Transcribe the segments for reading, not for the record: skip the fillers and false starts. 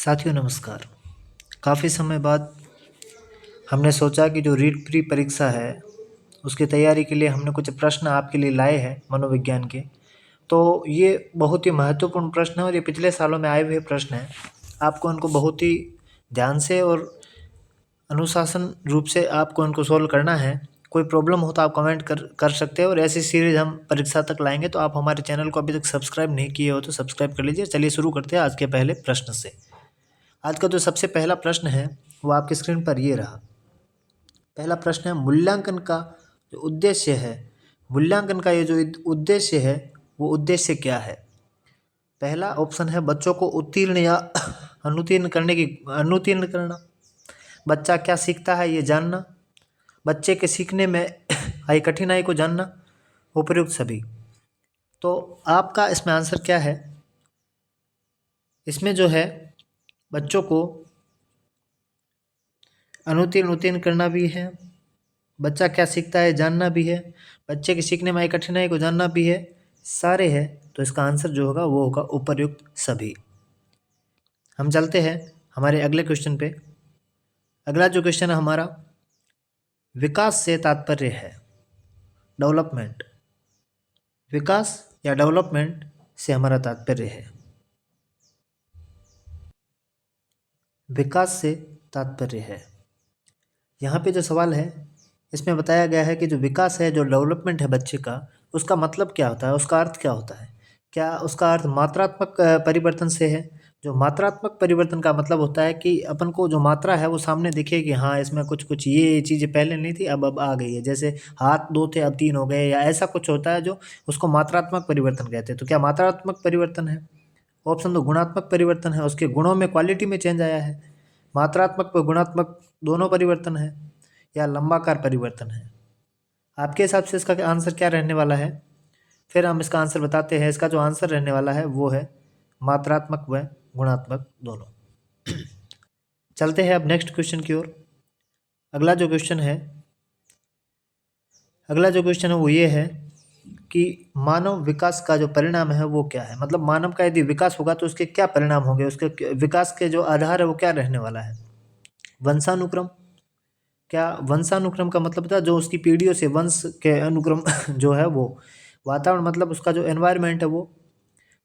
साथियों नमस्कार। काफ़ी समय बाद हमने सोचा कि जो रीट प्री परीक्षा है उसकी तैयारी के लिए हमने कुछ प्रश्न आपके लिए लाए हैं मनोविज्ञान के। तो ये बहुत ही महत्वपूर्ण प्रश्न है और ये पिछले सालों में आए हुए प्रश्न हैं। आपको उनको बहुत ही ध्यान से और अनुशासन रूप से आपको उनको सोल्व करना है। कोई प्रॉब्लम हो तो आप कमेंट कर सकते हैं और ऐसी सीरीज़ हम परीक्षा तक लाएंगे। तो आप हमारे चैनल को अभी तक सब्सक्राइब नहीं किए हो तो सब्सक्राइब कर लीजिए। चलिए शुरू करते हैं आज के पहले प्रश्न से। आज का जो सबसे पहला प्रश्न है वो आपकी स्क्रीन पर ये रहा। पहला प्रश्न है मूल्यांकन का जो उद्देश्य है, मूल्यांकन का ये जो उद्देश्य है वो उद्देश्य क्या है। पहला ऑप्शन है बच्चों को उत्तीर्ण या अनुत्तीर्ण करना। बच्चा क्या सीखता है ये जानना। बच्चे के सीखने में आई कठिनाई को जानना। उपयुक्त सभी। तो आपका इसमें आंसर क्या है? इसमें जो है बच्चों को उत्तीर्ण करना भी है, बच्चा क्या सीखता है जानना भी है, बच्चे के सीखने में आई कठिनाई को जानना भी है, सारे हैं। तो इसका आंसर जो होगा वो होगा उपर्युक्त सभी। हम चलते हैं हमारे अगले क्वेश्चन पे। अगला जो क्वेश्चन है हमारा, विकास से तात्पर्य है डेवलपमेंट। विकास या डेवलपमेंट से हमारा तात्पर्य है, विकास से तात्पर्य है। यहाँ पे जो सवाल है इसमें बताया गया है कि जो विकास है, जो डेवलपमेंट है बच्चे का, उसका मतलब क्या होता है, उसका अर्थ क्या होता है। क्या उसका अर्थ मात्रात्मक परिवर्तन से है? जो मात्रात्मक परिवर्तन का मतलब होता है कि अपन को जो मात्रा है वो सामने दिखे कि हाँ इसमें कुछ कुछ ये चीज़ें पहले नहीं थी अब आ गई है। जैसे हाथ दो थे अब तीन हो गए, या ऐसा कुछ होता है जो उसको मात्रात्मक परिवर्तन कहते हैं। तो क्या मात्रात्मक परिवर्तन है? ऑप्शन दो गुणात्मक परिवर्तन है, उसके गुणों में क्वालिटी में चेंज आया है। मात्रात्मक व गुणात्मक दोनों परिवर्तन है, या लंबाकार परिवर्तन है। आपके हिसाब से इसका आंसर क्या रहने वाला है? फिर हम इसका आंसर बताते हैं। इसका जो आंसर रहने वाला है वो है मात्रात्मक व गुणात्मक दोनों। चलते हैं अब नेक्स्ट क्वेश्चन की ओर। अगला जो क्वेश्चन है वो ये है कि मानव विकास का जो परिणाम है वो क्या है। मतलब मानव का यदि विकास होगा तो उसके क्या परिणाम होंगे, उसके विकास के जो आधार है वो क्या रहने वाला है। वंशानुक्रम। क्या वंशानुक्रम का मतलब था जो उसकी पीढ़ियों से वंश के अनुक्रम जो है वो। वातावरण मतलब उसका जो एनवायरनमेंट है वो।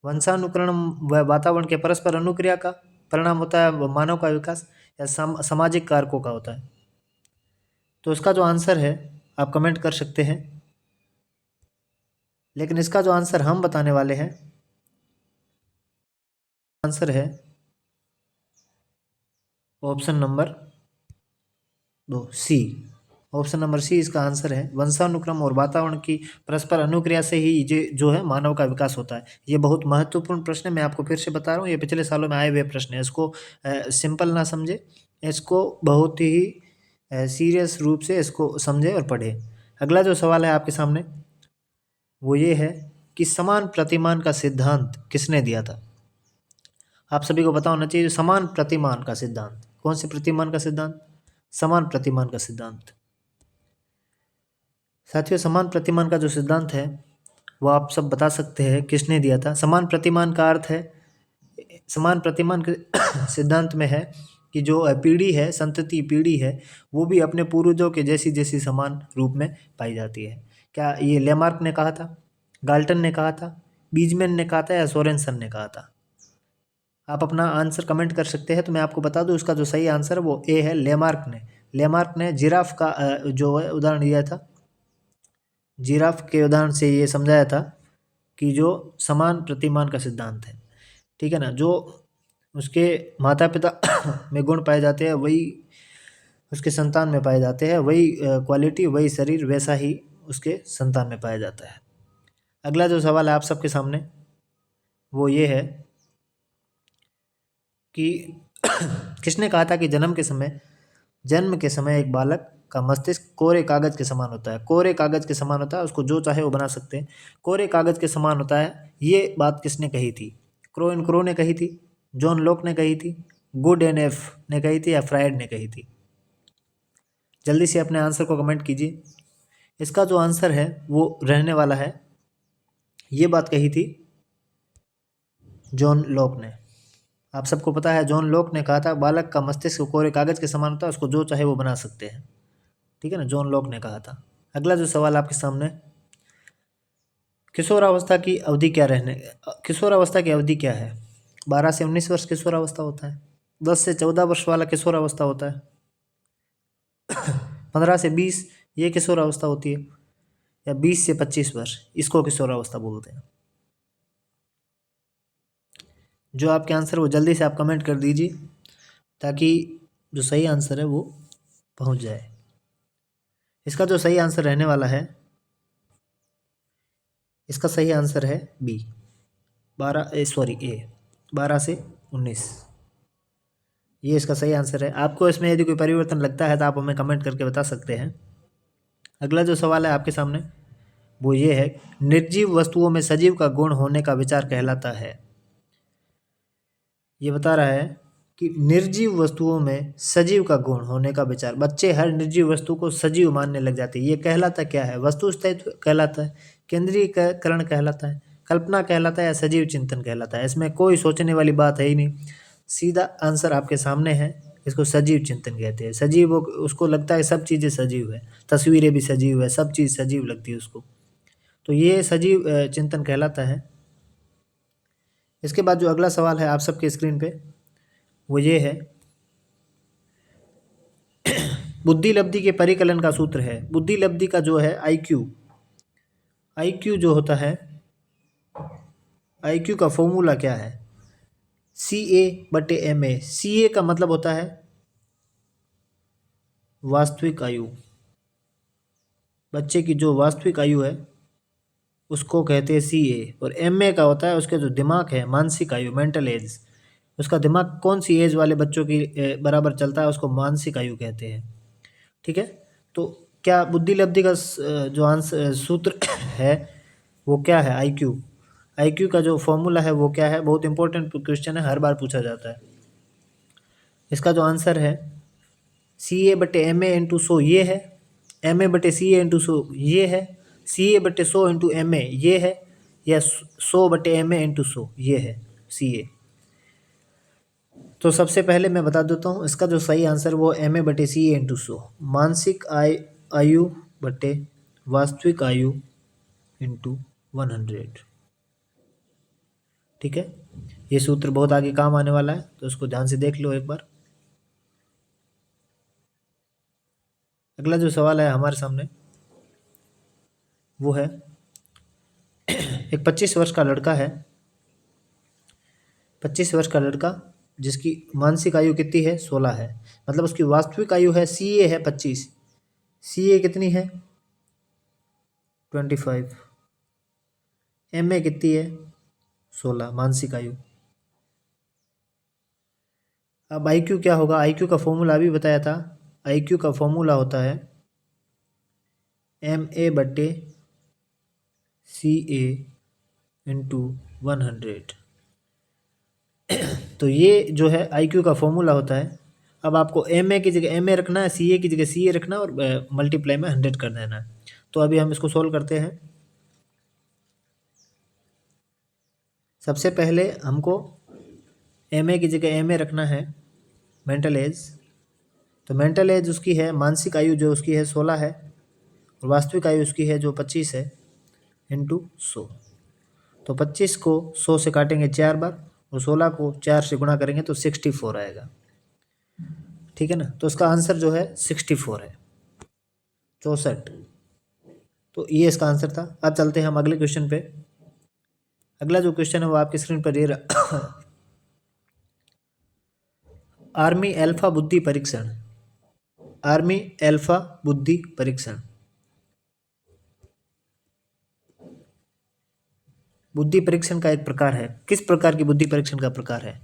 वंशानुक्रम व वातावरण के परस्पर अनुक्रिया का परिणाम होता है मानव का विकास, या सामाजिक कारकों का होता है। तो इसका जो आंसर है आप कमेंट कर सकते हैं, लेकिन इसका जो आंसर हम बताने वाले हैं, आंसर है ऑप्शन नंबर 2 सी। ऑप्शन नंबर सी इसका आंसर है। वंशानुक्रम और वातावरण की परस्पर अनुक्रिया से ही ये जो है मानव का विकास होता है। ये बहुत महत्वपूर्ण प्रश्न है, मैं आपको फिर से बता रहा हूँ। ये पिछले सालों में आए हुए प्रश्न है, इसको सिंपल ना समझे, इसको बहुत ही सीरियस रूप से इसको समझे और पढ़े। अगला जो सवाल है आपके सामने वो ये है कि समान प्रतिमान का सिद्धांत किसने दिया था। आप सभी को पता होना चाहिए समान प्रतिमान का सिद्धांत। कौन से प्रतिमान का सिद्धांत? समान प्रतिमान का सिद्धांत। साथियों समान प्रतिमान का जो सिद्धांत है वो आप सब बता सकते हैं किसने दिया था। समान प्रतिमान का अर्थ है, समान प्रतिमान के सिद्धांत में है कि जो पीढ़ी है, संतति पीढ़ी है, वो भी अपने पूर्वजों के जैसी जैसी समान रूप में पाई जाती है। क्या ये लेमार्क ने कहा था, गाल्टन ने कहा था, बीजमैन ने कहा था, या सोरेनसन ने कहा था? आप अपना आंसर कमेंट कर सकते हैं। तो मैं आपको बता दूं इसका जो सही आंसर है वो ए है, लेमार्क ने जिराफ का जो है उदाहरण दिया था। जिराफ के उदाहरण से ये समझाया था कि जो समान प्रतिमान का सिद्धांत है, ठीक है ना, जो उसके माता पिता में गुण पाए जाते हैं वही उसके संतान में पाए जाते हैं, वही क्वालिटी वही शरीर वैसा ही उसके संतान में पाया जाता है। अगला जो सवाल है आप सबके सामने वो ये है कि किसने कहा था कि जन्म के समय एक बालक का मस्तिष्क कोरे कागज के समान होता है। कोरे कागज के समान होता है, उसको जो चाहे वो बना सकते हैं। कोरे कागज के समान होता है, ये बात किसने कही थी? क्रो एंड क्रो ने कही थी, जॉन लॉक ने कही थी, गुड एंड एफ ने कही थी, या फ्रायड ने कही थी? जल्दी से अपने आंसर को कमेंट कीजिए। इसका जो आंसर है वो रहने वाला है, ये बात कही थी जॉन लॉक ने। आप सबको पता है जॉन लॉक ने कहा था बालक का मस्तिष्क कोरे कागज के समान होता है, उसको जो चाहे वो बना सकते हैं। ठीक है ना, जॉन लॉक ने कहा था। अगला जो सवाल आपके सामने, किशोरावस्था की अवधि क्या किशोरावस्था की अवधि क्या है? 12 से 19 वर्ष किशोरावस्था होता है। 10 से 14 वर्ष वाला किशोरावस्था होता है। 15 से 20 ये किशोरावस्था होती है, या 20 से 25 वर्ष इसको किशोरावस्था बोलते हैं। जो आपके आंसर वो जल्दी से आप कमेंट कर दीजिए, ताकि जो सही आंसर है वो पहुंच जाए। इसका जो सही आंसर रहने वाला है, इसका सही आंसर है बी, 12 से 19। ये इसका सही आंसर है। आपको इसमें यदि कोई परिवर्तन लगता है तो आप हमें कमेंट करके बता सकते हैं। अगला जो सवाल है आपके सामने वो ये है, निर्जीव वस्तुओं में सजीव का गुण होने का विचार कहलाता है। ये बता रहा है कि निर्जीव वस्तुओं में सजीव का गुण होने का विचार, बच्चे हर निर्जीव वस्तु को सजीव मानने लग जाते हैं। ये कहलाता क्या है? वस्तु अस्तित्व कहलाता है, केंद्रीयकरण कहलाता है, कल्पना कहलाता है, या सजीव चिंतन कहलाता है? इसमें कोई सोचने वाली बात है ही नहीं, सीधा आंसर आपके सामने है। इसको सजीव चिंतन कहते हैं। सजीव उसको लगता है सब चीज़ें सजीव है, तस्वीरें भी सजीव है, सब चीज़ सजीव लगती है उसको, तो ये सजीव चिंतन कहलाता है। इसके बाद जो अगला सवाल है आप सबके स्क्रीन पे वो ये है, बुद्धि लब्धि के परिकलन का सूत्र है। बुद्धि लब्धि का जो है आईक्यू जो होता है, आईक्यू का फॉर्मूला क्या है? CA/MA। CA का मतलब होता है वास्तविक आयु, बच्चे की जो वास्तविक आयु है उसको कहते हैं CA। और MA का होता है उसके जो दिमाग है, मानसिक आयु, मेंटल एज, उसका दिमाग कौन सी एज वाले बच्चों की बराबर चलता है उसको मानसिक आयु कहते हैं। ठीक है, तो क्या बुद्धि लब्धि का जो आंसर सूत्र है वो क्या है? आईक्यू का जो फॉर्मूला है वो क्या है? बहुत इंपॉर्टेंट क्वेश्चन है, हर बार पूछा जाता है। इसका जो आंसर है CA/MA इंटू 100 ये है, MA/CA इंटू 100 ये है, CA/100 इंटू MA ये है, या 100/MA इंटू 100 ये है CA। तो सबसे पहले मैं बता देता हूँ इसका जो सही आंसर वो MA/CA इंटू 100, मानसिक आयु बटे वास्तविक आयु इंटू 100। ठीक है, ये सूत्र बहुत आगे काम आने वाला है, तो उसको ध्यान से देख लो एक बार। अगला जो सवाल है हमारे सामने वो है, एक 25 वर्ष का लड़का है, 25 वर्ष का लड़का जिसकी मानसिक आयु कितनी है? 16 है, मतलब उसकी वास्तविक आयु है CA है 25, CA कितनी है? 25, MA कितनी है? 16 मानसिक आयु। अब आईक्यू क्या होगा? आईक्यू का फॉर्मूला अभी बताया था, आईक्यू का फॉर्मूला होता है MA/CA इंटू 100। तो ये जो है आईक्यू का फॉर्मूला होता है। अब आपको MA की जगह MA रखना है, CA की जगह CA रखना है, और मल्टीप्लाई में 100 कर देना है। तो अभी हम इसको सोल्व करते हैं। सबसे पहले हमको MA की जगह MA रखना है, मेंटल एज। तो मेंटल एज उसकी है, मानसिक आयु जो उसकी है 16 है, और वास्तविक आयु उसकी है जो 25 है, इंटू 100। तो 25 को 100 से काटेंगे 4 बार, और 16 को 4 से गुणा करेंगे तो 64 आएगा। ठीक है ना, तो इसका आंसर जो है 64 है, 64। तो ये इसका आंसर था। अब चलते हैं हम अगले क्वेश्चन पे। अगला जो क्वेश्चन है वो आपकी स्क्रीन पर दे रहा आर्मी एल्फा बुद्धि परीक्षण, आर्मी एल्फा बुद्धि परीक्षण। बुद्धि परीक्षण का एक प्रकार है। किस प्रकार की बुद्धि परीक्षण का प्रकार है?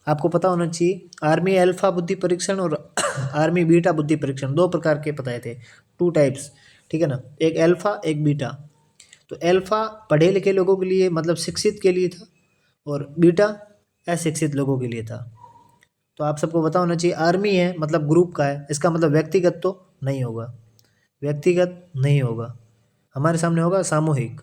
आपको पता होना चाहिए। आर्मी अल्फा बुद्धि परीक्षण और आर्मी बीटा बुद्धि परीक्षण, दो प्रकार के बताए थे, 2 टाइप्स। ठीक है ना, एक अल्फा एक बीटा। तो अल्फा पढ़े लिखे लोगों के लिए, मतलब शिक्षित के लिए था, और बीटा अशिक्षित लोगों के लिए था। तो आप सबको पता होना चाहिए, आर्मी है मतलब ग्रुप का है, इसका मतलब व्यक्तिगत तो नहीं होगा, व्यक्तिगत नहीं होगा, हमारे सामने होगा सामूहिक।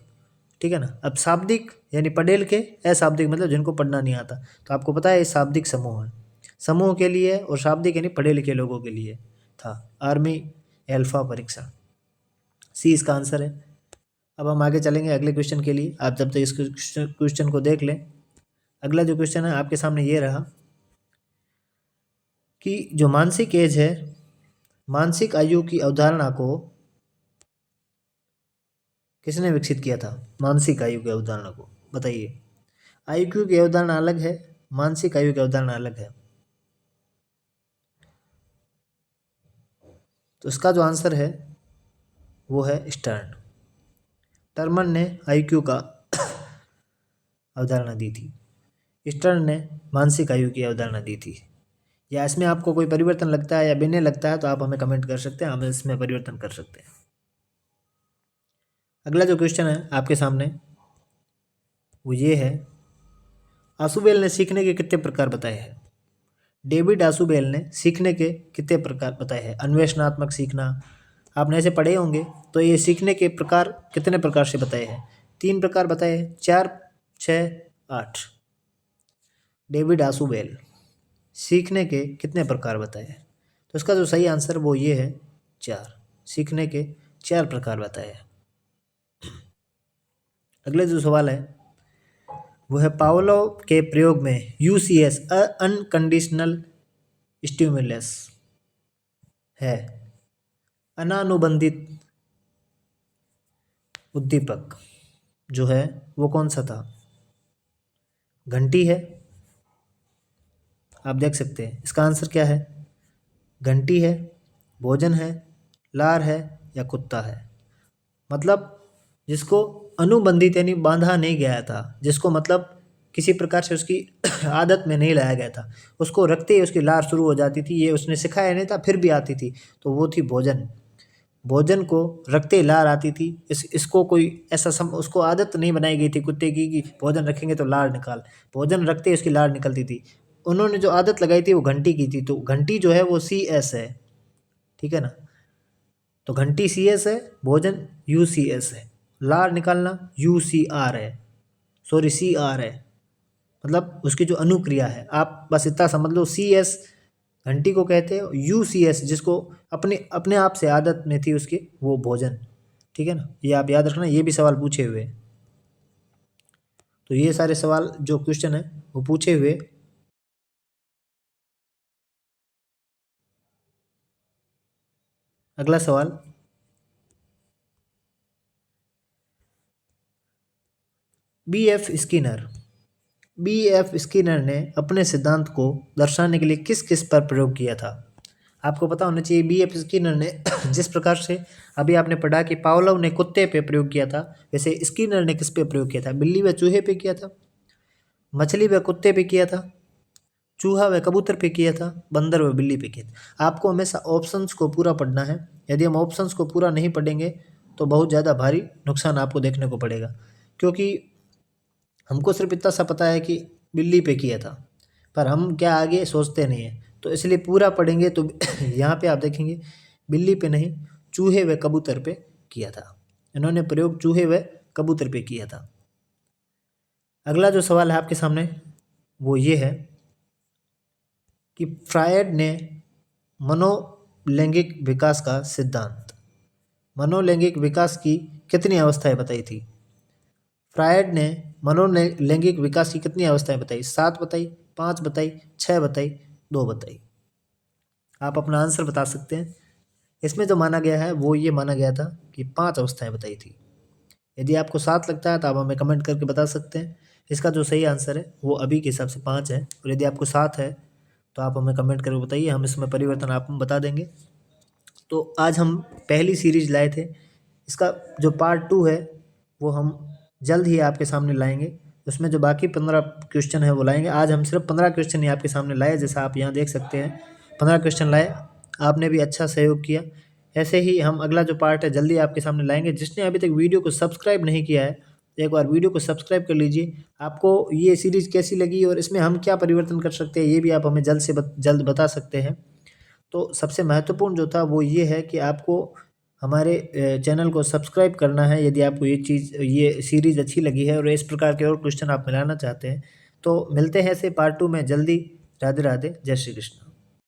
ठीक है ना। अब शाब्दिक यानी पढ़ेल के, अशाब्दिक मतलब जिनको पढ़ना नहीं आता। तो आपको पता है ये शाब्दिक समूह है, समूह के लिए, और शाब्दिक यानी पढ़े लिखे लोगों के लिए था। आर्मी एल्फा परीक्षण, सी इसका आंसर है। अब हम आगे चलेंगे अगले क्वेश्चन के लिए। आप जब तक इस क्वेश्चन को देख लें, अगला जो क्वेश्चन है आपके सामने ये रहा कि जो मानसिक एज है, मानसिक आयु की अवधारणा को किसने विकसित किया था? मानसिक आयु की अवधारणा को बताइए। आयु की अवधारणा अलग है, मानसिक आयु की अवधारणा अलग है। तो इसका जो आंसर है वो है स्टर्न। टर्मन ने आईक्यू का अवधारणा दी थी, स्टर्न ने मानसिक आयु की अवधारणा दी थी। या इसमें आपको कोई परिवर्तन लगता है या भिन्न लगता है तो आप हमें कमेंट कर सकते हैं, हम इसमें परिवर्तन कर सकते हैं। अगला जो क्वेश्चन है आपके सामने वो ये है, आसुबेल ने सीखने के कितने प्रकार बताए हैं? डेविड आसुबेल ने सीखने के कितने प्रकार बताए हैं? अन्वेषणात्मक सीखना, आपने ऐसे पढ़े होंगे। तो ये सीखने के प्रकार कितने प्रकार से बताए हैं? 3 प्रकार बताए हैं, 4, 6, 8। डेविड आसुबेल सीखने के कितने प्रकार बताए हैं? तो इसका जो सही आंसर वो ये है 4, सीखने के 4 प्रकार बताए हैं। अगले जो सवाल है वो है, पावलोव के प्रयोग में यूसीएस अनकंडीशनल स्टिमुलस है, अनानुबंधित उद्दीपक जो है वो कौन सा था? घंटी है, आप देख सकते हैं। इसका आंसर क्या है? घंटी है, भोजन है, लार है या कुत्ता है। मतलब जिसको अनुबंधित यानी बांधा नहीं गया था, जिसको मतलब किसी प्रकार से उसकी आदत में नहीं लाया गया था, उसको रखते ही उसकी लार शुरू हो जाती थी, ये उसने सिखाया नहीं था फिर भी आती थी, तो वो थी भोजन। भोजन को रखते ही लार आती थी। इसको कोई ऐसा उसको आदत नहीं बनाई गई थी कुत्ते की कि भोजन रखेंगे तो लार निकाल, भोजन रखते ही उसकी लार निकलती थी। उन्होंने जो आदत लगाई थी वो घंटी की थी, तो घंटी जो है वो CS है, ठीक है ना। तो घंटी CS है, भोजन UCS है, लार निकालना UCR है, सॉरी CR है। मतलब उसकी जो अनुक्रिया है, आप बस इतना समझ लो, CS घंटी को कहते हैं, UCS जिसको अपने अपने आप से आदत में थी उसकी, वो भोजन, ठीक है ना। ये आप याद रखना, ये भी सवाल पूछे हुए। तो ये सारे सवाल जो क्वेश्चन है वो पूछे हुए। अगला सवाल, BF स्किनर ने अपने सिद्धांत को दर्शाने के लिए किस किस पर प्रयोग किया था? आपको पता होना चाहिए BF स्किनर ने जिस प्रकार से अभी आपने पढ़ा कि पावलोव ने कुत्ते पे प्रयोग किया था, वैसे स्किनर ने किस पे प्रयोग किया था? बिल्ली व चूहे पे किया था, मछली व कुत्ते पे किया था, चूहा व कबूतर पे किया था, बंदर व बिल्ली पे किया था। आपको हमेशा ऑप्शंस को पूरा पढ़ना है। यदि हम ऑप्शंस को पूरा नहीं पढ़ेंगे तो बहुत ज़्यादा भारी नुकसान आपको देखने को पड़ेगा, क्योंकि हमको सिर्फ इतना सा पता है कि बिल्ली पे किया था, पर हम क्या आगे सोचते नहीं हैं, तो इसलिए पूरा पढ़ेंगे। तो यहाँ पे आप देखेंगे बिल्ली पे नहीं, चूहे व कबूतर पे किया था। इन्होंने प्रयोग चूहे व कबूतर पे किया था। अगला जो सवाल है आपके सामने वो ये है कि फ्रायड ने मनोलैंगिक विकास का सिद्धांत, मनोलैंगिक विकास की कितनी अवस्थाएं बताई थी? फ्रायड ने मनोलैंगिक विकास की कितनी अवस्थाएं बताई? 7 बताई, 5 बताई, 6 बताई, 2 बताई। आप अपना आंसर बता सकते हैं। इसमें जो माना गया है वो ये माना गया था कि 5 अवस्थाएं बताई थी। यदि आपको 7 लगता है तो आप हमें कमेंट करके बता सकते हैं। इसका जो सही आंसर है वो अभी के हिसाब से 5 है, और यदि आपको 7 है तो आप हमें कमेंट करके बताइए, हम इसमें परिवर्तन आपको बता देंगे। तो आज हम पहली सीरीज लाए थे, इसका जो पार्ट 2 है वो हम जल्द ही आपके सामने लाएंगे। उसमें जो बाकी 15 क्वेश्चन है वो लाएंगे। आज हम सिर्फ 15 क्वेश्चन ही आपके सामने लाए, जैसा आप यहाँ देख सकते हैं 15 क्वेश्चन लाए। आपने भी अच्छा सहयोग किया। ऐसे ही हम अगला जो पार्ट है जल्दी आपके सामने लाएंगे। जिसने अभी तक वीडियो को सब्सक्राइब नहीं किया है, एक बार वीडियो को सब्सक्राइब कर लीजिए। आपको ये सीरीज़ कैसी लगी और इसमें हम क्या परिवर्तन कर सकते हैं, ये भी आप हमें जल्द बता सकते हैं। तो सबसे महत्वपूर्ण जो था वो ये है कि आपको हमारे चैनल को सब्सक्राइब करना है यदि आपको ये सीरीज़ अच्छी लगी है और इस प्रकार के और क्वेश्चन आप मिलाना चाहते हैं। तो मिलते हैं ऐसे पार्ट 2 में जल्दी। राधे राधे, जय श्री कृष्ण।